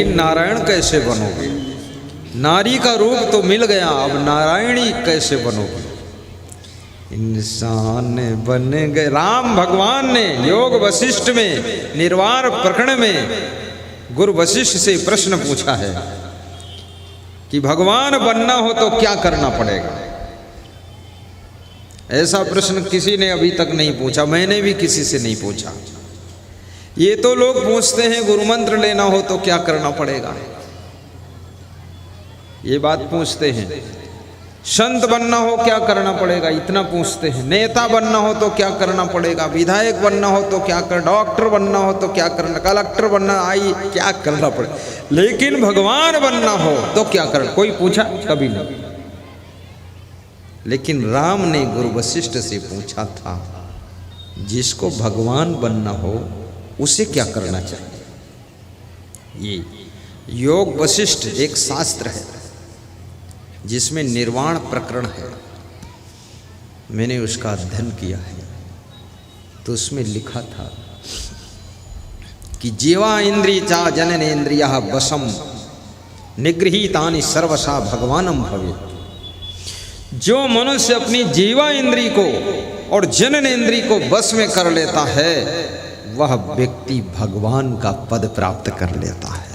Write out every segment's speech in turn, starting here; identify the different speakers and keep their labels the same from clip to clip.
Speaker 1: लेकिन नारायण कैसे बनोगे? नारी का रूप तो मिल गया, अब नारायणी कैसे बनोगे? इंसान बन गए। राम भगवान ने योग वशिष्ठ में निर्वाण प्रकरण में गुरु वशिष्ठ से प्रश्न पूछा है कि भगवान बनना हो तो क्या करना पड़ेगा। ऐसा प्रश्न किसी ने अभी तक नहीं पूछा, मैंने भी किसी से नहीं पूछा। ये तो लोग पूछते हैं गुरु मंत्र लेना हो तो क्या करना पड़ेगा, ये बात पूछते हैं। संत बनना हो क्या करना पड़ेगा, इतना पूछते हैं। नेता बनना हो तो क्या करना पड़ेगा, विधायक बनना हो तो क्या कर, डॉक्टर बनना हो तो क्या करना, कलेक्टर बनना आई क्या करना पड़ेगा, लेकिन भगवान बनना हो तो क्या करना, कोई पूछा कभी नहीं। लेकिन राम ने गुरु वशिष्ठ से पूछा था, जिसको भगवान बनना हो उसे क्या करना चाहिए। ये योग वशिष्ठ एक शास्त्र है जिसमें निर्वाण प्रकरण है, मैंने उसका अध्ययन किया है। तो उसमें लिखा था कि जीवा इंद्रिय चा जननेन्द्रिया वशम निगृहीतानि सर्वशा भगवानम भवेत्। जो मनुष्य अपनी जीवा इंद्री को और जननेन्द्री को वश में कर लेता है वह व्यक्ति भगवान का पद प्राप्त कर लेता है।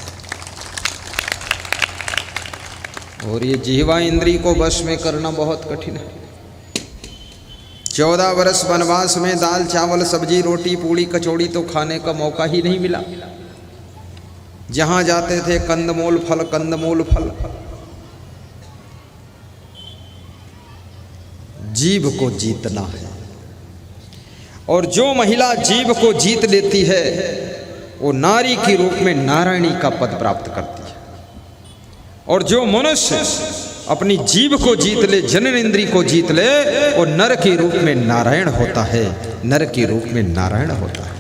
Speaker 1: और ये जीवा इंद्री को वश में करना बहुत कठिन है। 14 वर्ष वनवास में दाल चावल सब्जी रोटी पूड़ी कचौड़ी तो खाने का मौका ही नहीं मिला। जहां जाते थे कंदमूल फल कंदमूल फल। जीभ को जीतना है, और जो महिला जीभ को जीत लेती है वो नारी के रूप में नारायणी का पद प्राप्त करती है। और जो मनुष्य अपनी जीभ को जीत ले, जननेन्द्रिय को जीत ले, वो नर के रूप में नारायण होता है, नर के रूप में नारायण होता है।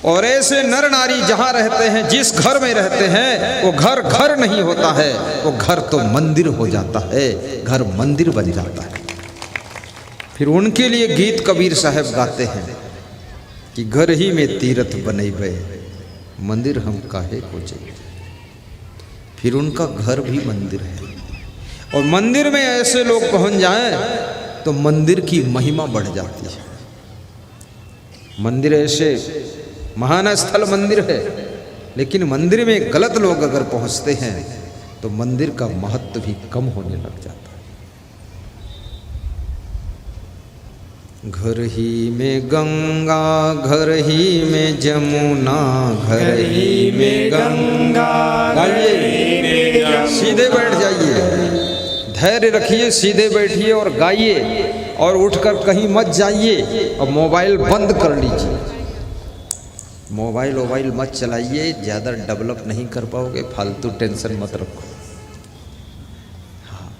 Speaker 1: और ऐसे नर नारी जहाँ रहते हैं, जिस घर में रहते हैं, वो घर घर नहीं होता है, वो घर तो मंदिर हो जाता है, घर मंदिर बन जाता है। फिर उनके लिए गीत कबीर साहब गाते हैं कि घर ही में तीर्थ बनैबे मंदिर हम काहे को जइबे। फिर उनका घर भी मंदिर है, और मंदिर में ऐसे लोग पहुंच जाएं तो मंदिर की महिमा बढ़ जाती है। मंदिर ऐसे महान स्थल मंदिर है, लेकिन मंदिर में गलत लोग अगर पहुंचते हैं तो मंदिर का महत्व भी कम होने लग जाता है। घर ही में गंगा घर ही में जमुना घर ही में गंगा, गाइए सीधे बैठ जाइए, धैर्य रखिए, सीधे बैठिए और गाइए, और उठकर कहीं मत जाइए और मोबाइल बंद कर लीजिए। मोबाइल मत चलाइए, ज़्यादा डेवलप नहीं कर पाओगे, फालतू टेंशन मत रखो। हाँ,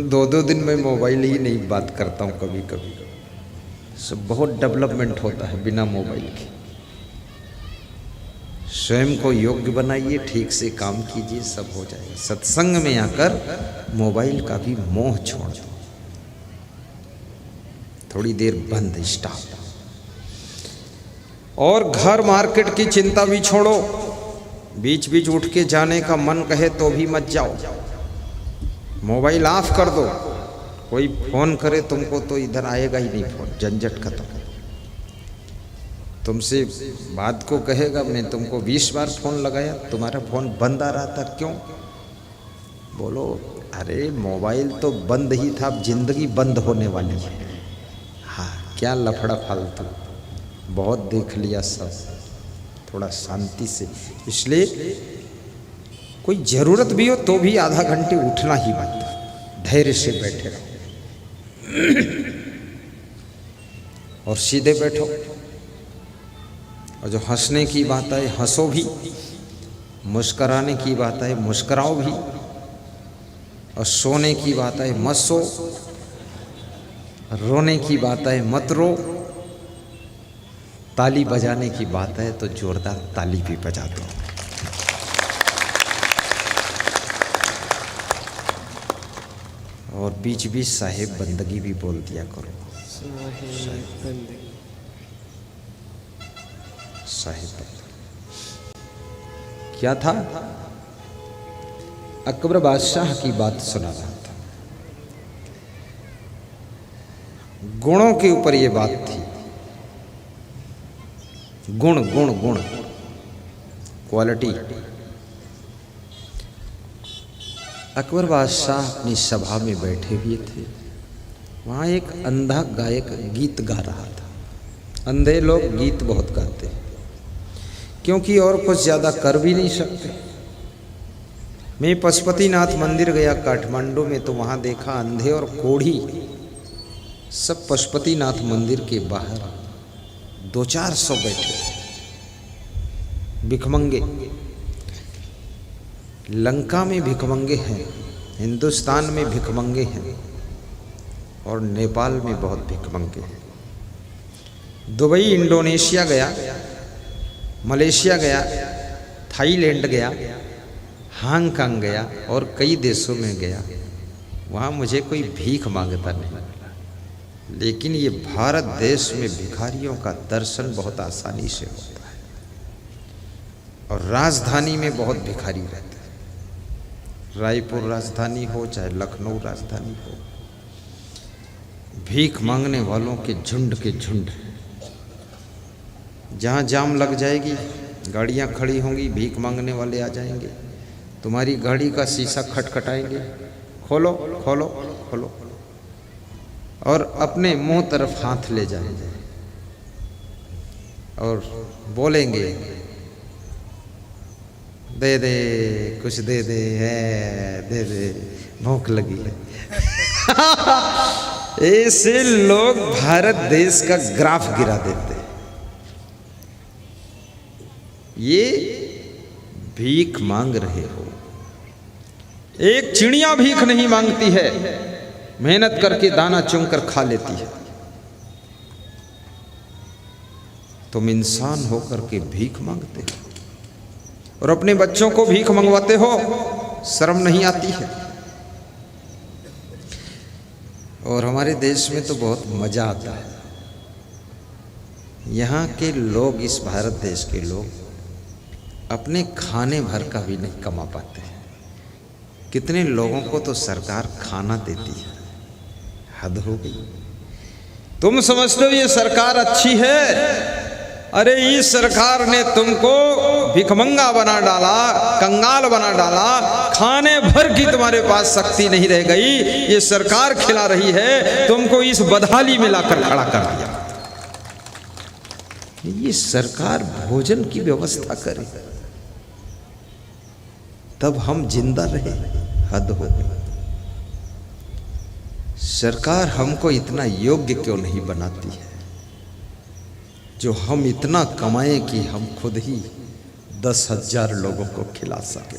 Speaker 1: 2-2 दिन में मोबाइल ही नहीं बात करता हूँ, कभी कभी सब बहुत डेवलपमेंट होता है बिना मोबाइल के। स्वयं को योग्य बनाइए, ठीक से काम कीजिए, सब हो जाएगा। सत्संग में आकर मोबाइल का भी मोह छोड़ दो, थोड़ी देर बंद स्टॉप। और घर मार्केट की चिंता भी छोड़ो, बीच बीच उठ के जाने का मन कहे तो भी मत जाओ, मोबाइल ऑफ कर दो। कोई फोन करे तुमको तो इधर आएगा ही नहीं फोन, झंझट खत्म। तुमसे बात को कहेगा मैं तुमको 20 बार फोन लगाया, तुम्हारा फोन बंद आ रहा था, क्यों? बोलो अरे मोबाइल तो बंद ही था, अब जिंदगी बंद होने वाली है। हाँ, क्या लफड़ा फालतू, बहुत देख लिया सब, थोड़ा शांति से। इसलिए कोई ज़रूरत भी हो तो भी आधा घंटे उठना ही मत, धैर्य से बैठे रहो और सीधे बैठो। और जो हंसने की बात है हंसो भी, मुस्कराने की बात है मुस्कराओ भी, और सोने की बात है मत सो, रोने की बात है मत रो, ताली बजाने की बात है तो जोरदार ताली भी बजा दो। और बीच बीच साहेब बंदगी भी बोल दिया करो। साहेब क्या था? अकबर बादशाह की बात सुना रहा था। गुणों के ऊपर ये बात थी। गुण गुण गुण, क्वालिटी। अकबर बादशाह अपनी सभा में बैठे हुए थे। वहाँ एक अंधा गायक गीत गा रहा था। अंधे लोग गीत बहुत गाते हैं क्योंकि और कुछ ज़्यादा कर भी नहीं सकते। मैं पशुपतिनाथ मंदिर गया काठमांडू में, तो वहाँ देखा अंधे और कोढ़ी सब पशुपतिनाथ मंदिर के बाहर 200-400 बैठे भिखमंगे। लंका में भिखमंगे हैं, हिंदुस्तान में भिखमंगे हैं और नेपाल में बहुत भिखमंगे हैं। दुबई, इंडोनेशिया गया, मलेशिया गया, थाईलैंड गया, हांगकांग गया और कई देशों में गया। वहाँ मुझे कोई भीख मांगता नहीं मिला। लेकिन ये भारत देश में भिखारियों का दर्शन बहुत आसानी से होता है और राजधानी में बहुत भिखारी रहते हैं। रायपुर राजधानी हो चाहे लखनऊ राजधानी हो, भीख मांगने वालों के झुंड। जहाँ जाम लग जाएगी, गाड़ियाँ खड़ी होंगी, भीख मांगने वाले आ जाएंगे, तुम्हारी गाड़ी का शीशा खटखटाएंगे, खोलो खोलो खोलो, और अपने मुंह तरफ हाथ ले जाएंगे और बोलेंगे दे दे, कुछ दे दे, है दे दे, भूख लगी है। ऐसे लोग भारत देश का ग्राफ गिरा देते हैं। ये भीख मांग रहे हो। एक चिड़िया भीख नहीं मांगती है, मेहनत करके दाना चुनकर खा लेती है। तुम इंसान होकर के भीख मांगते हो और अपने बच्चों को भीख मंगवाते हो, शर्म नहीं आती है? और हमारे देश में तो बहुत मजा आता है। यहाँ के लोग, इस भारत देश के लोग अपने खाने भर का भी नहीं कमा पाते हैं। कितने लोगों को तो सरकार खाना देती है, हद हो गई। तुम समझते हो ये सरकार अच्छी है? अरे इस सरकार ने तुमको भिखमंगा बना डाला, कंगाल बना डाला, खाने भर की तुम्हारे पास शक्ति नहीं रह गई। ये सरकार खिला रही है, तुमको इस बदहाली में लाकर खड़ा कर दिया। ये सरकार भोजन की व्यवस्था करे तब हम जिंदा रहे, हद हो गई। सरकार हमको इतना योग्य क्यों नहीं बनाती है जो हम इतना कमाएं कि हम खुद ही 10,000 लोगों को खिला सके।